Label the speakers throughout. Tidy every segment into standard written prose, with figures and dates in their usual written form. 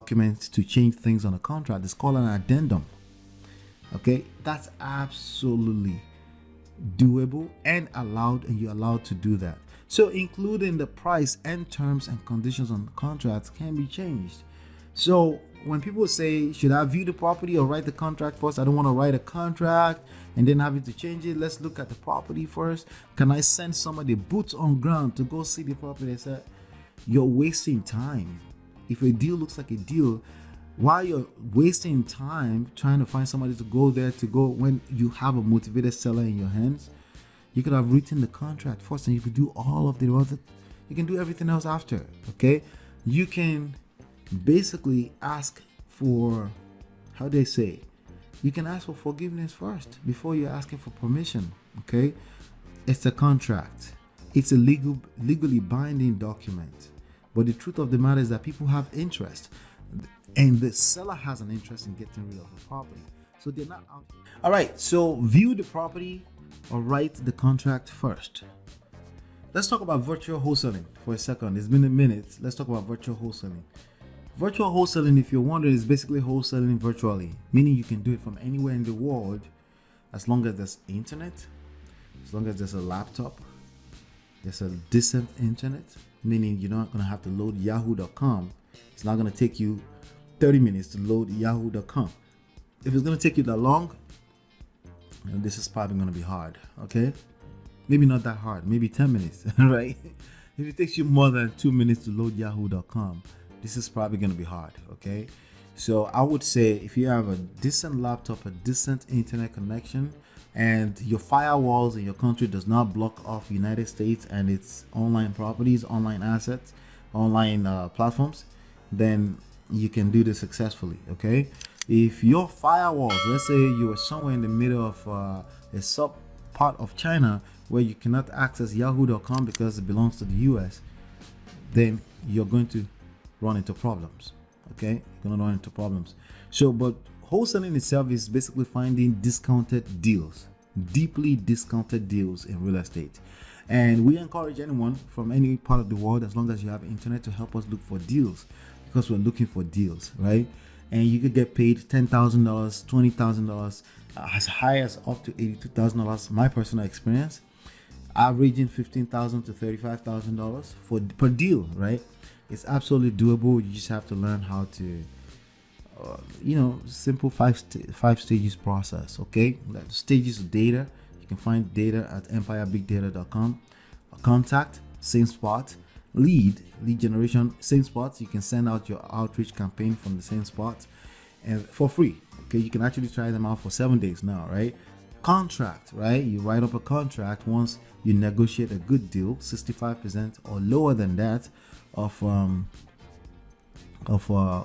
Speaker 1: document to change things on a contract. It's called an addendum. Okay, that's absolutely doable and allowed, and you're allowed to do that. So including the price and terms and conditions on the contracts can be changed. So when people say, should I view the property or write the contract first? I don't want to write a contract and then having to change it. Let's look at the property first. Can I send somebody boots on ground to go see the property? They said, you're wasting time. If a deal looks like a deal, while you're wasting time trying to find somebody to go there to go, when you have a motivated seller in your hands, you could have written the contract first and you could do all of the other, you can do everything else after. Okay, you can basically ask for, how they say, you can ask for forgiveness first before you're asking for permission. Okay, it's a contract, it's a legally binding document, but the truth of the matter is that people have interest, and the seller has an interest in getting rid of the property, so they're not out. All right, so view the property or write the contract first. Let's talk about virtual wholesaling for a second. It's been a minute. Let's talk about virtual wholesaling. Virtual wholesaling, if you're wondering, is basically wholesaling virtually, meaning you can do it from anywhere in the world as long as there's internet, as long as there's a laptop, there's a decent internet, meaning you're not going to have to load yahoo.com. It's not going to take you 30 minutes to load yahoo.com. If it's going to take you that long, this is probably going to be hard. Okay, maybe not that hard, maybe 10 minutes. Right? If it takes you more than 2 minutes to load yahoo.com, this is probably going to be hard. Okay, so I would say if you have a decent laptop, a decent internet connection, and your firewalls in your country does not block off United States and its online properties, online assets, online platforms, then you can do this successfully. Okay, if your firewalls, let's say you are somewhere in the middle of a sub part of China where you cannot access yahoo.com because it belongs to the US, then you're going to run into problems. Okay, you're going to run into problems. So, but wholesaling itself is basically finding discounted deals, deeply discounted deals in real estate. And we encourage anyone from any part of the world, as long as you have internet, to help us look for deals, because we're looking for deals, right? And you could get paid $10,000, $20,000, as high as up to $82,000. My personal experience, averaging $15,000 to $35,000 per deal, right? It's absolutely doable. You just have to learn how to, simple five stages process. Okay, like stages of data. You can find data at EmpireBigData.com. Contact, same spot. Lead generation, same spot. You can send out your outreach campaign from the same spot, and for free. Okay, you can actually try them out for 7 days now, right? Contract, right? You write up a contract once you negotiate a good deal, 65% or lower than that of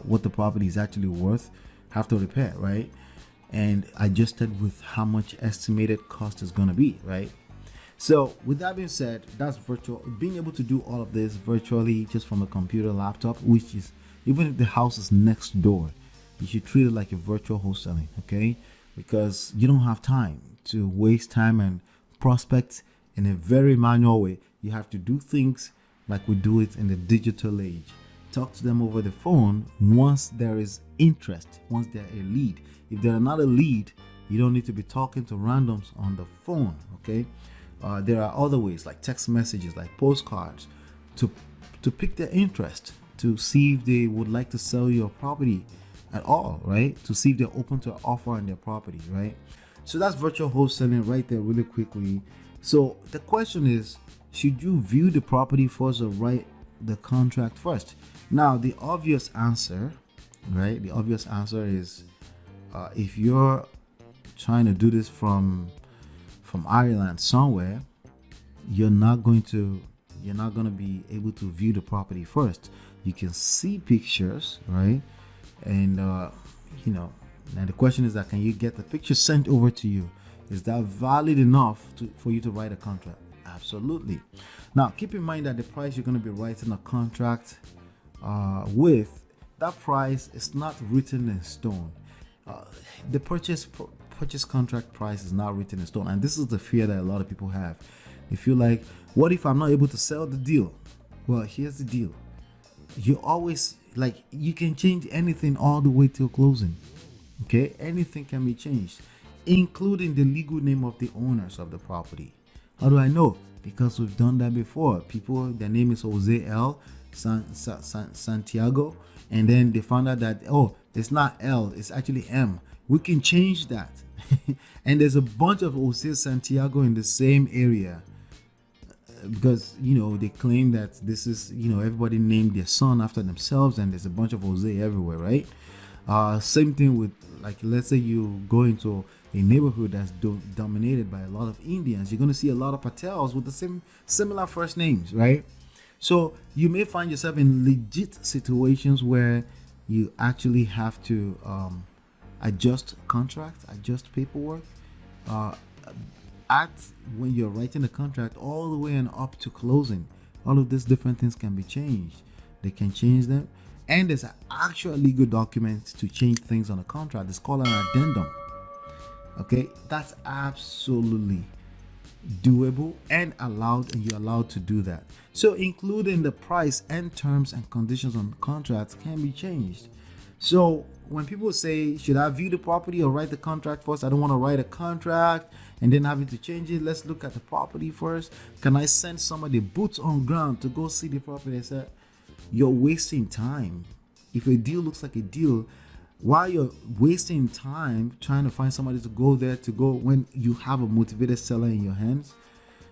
Speaker 1: what the property is actually worth, have to repair, right? And adjusted with how much estimated cost is going to be, right? So with that being said, that's virtual. Being able to do all of this virtually just from a computer, laptop, which is, even if the house is next door, you should treat it like a virtual wholesaling. Okay, because you don't have time to waste time and prospect in a very manual way. You have to do things like we do it in the digital age. Talk to them over the phone once there is interest, once they're a lead. If they're not a lead, you don't need to be talking to randoms on the phone. Okay, there are other ways, like text messages, like postcards, to pick their interest, to see if they would like to sell your property at all, right? To see if they're open to an offer on their property, right? So that's virtual wholesaling right there, really quickly. So the question is, should you view the property first or write the contract first? Now, the obvious answer, right? The obvious answer is, if you're trying to do this from Ireland somewhere, you're not going to be able to view the property first. You can see pictures, right? And now the question is that, can you get the picture sent over to you? Is that valid enough for you to write a contract? Absolutely. Now, keep in mind that the price you're going to be writing a contract with, that price is not written in stone. The purchase contract price is not written in stone, and this is the fear that a lot of people have. They feel like, what if I'm not able to sell the deal? Well, here's the deal. You always like you can change anything all the way till closing. Okay, anything can be changed, including the legal name of the owners of the property. How do I know? Because we've done that before. People, their name is Jose L. Santiago, and then they found out that, oh, it's not L, it's actually M. We can change that. And there's a bunch of Jose Santiago in the same area, because they claim that this is, everybody named their son after themselves, and there's a bunch of Jose everywhere, right? Same thing with, like, let's say you go into a neighborhood that's dominated by a lot of Indians. You're going to see a lot of Patels with the same similar first names, right? So you may find yourself in legit situations where you actually have to adjust contracts, adjust paperwork, when you're writing the contract all the way and up to closing. All of these different things can be changed. They can change them, and there's an actual legal document to change things on a contract. It's called an addendum. Okay, that's absolutely doable and allowed, and you're allowed to do that. So including the price and terms and conditions on contracts can be changed. So when people say, should I view the property or write the contract first? I don't want to write a contract and then having to change it. Let's look at the property first. Can I send somebody boots on ground to go see the property? I said, you're wasting time. If a deal looks like a deal, while you're wasting time trying to find somebody to go there when you have a motivated seller in your hands,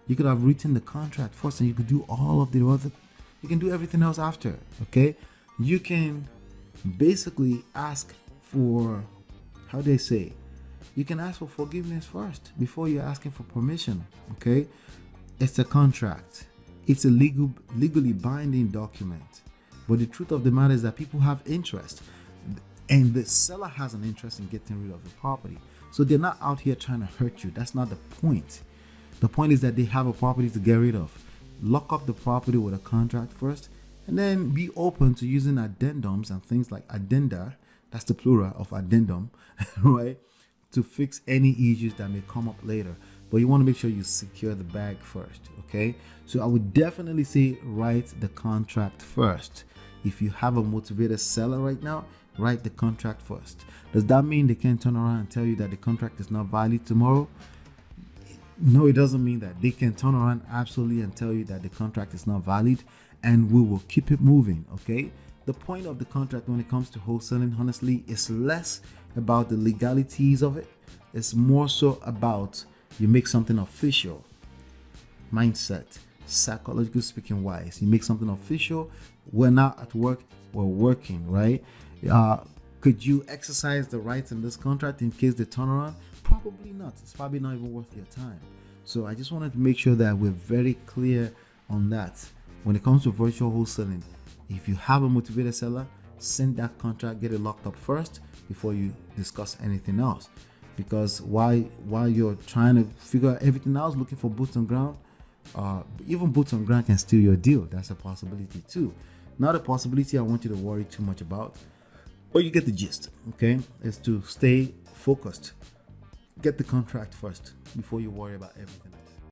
Speaker 1: you could have written the contract first, and you could do all of the other, you can do everything else after. Okay, you can basically ask for, how they say, you can ask for forgiveness first before you're asking for permission. Okay, it's a contract, it's a legally binding document, but the truth of the matter is that people have interest, and the seller has an interest in getting rid of the property. So they're not out here trying to hurt you. That's not the point. The point is that they have a property to get rid of. Lock up the property with a contract first, and then be open to using addendums and things like addenda, that's the plural of addendum, right, to fix any issues that may come up later. But you want to make sure you secure the bag first. Okay, so I would definitely say write the contract first. If you have a motivated seller right now, write the contract first. Does that mean they can turn around and tell you that the contract is not valid tomorrow? No, it doesn't mean that. They can turn around absolutely and tell you that the contract is not valid, and we will keep it moving. Okay, the point of the contract when it comes to wholesaling, honestly, is less about the legalities of it. It's more so about you make something official. Mindset, psychologically speaking wise, you make something official. We're not at work, we're working, right? Could you exercise the rights in this contract in case they turn around? Probably not. It's probably not even worth your time. So I just wanted to make sure that we're very clear on that. When it comes to virtual wholesaling, if you have a motivated seller, send that contract, get it locked up first before you discuss anything else. Because while you're trying to figure out everything else, looking for boots on ground, even boots on ground can steal your deal. That's a possibility too. Not a possibility I want you to worry too much about, but you get the gist. Okay, is to stay focused. Get the contract first before you worry about everything else.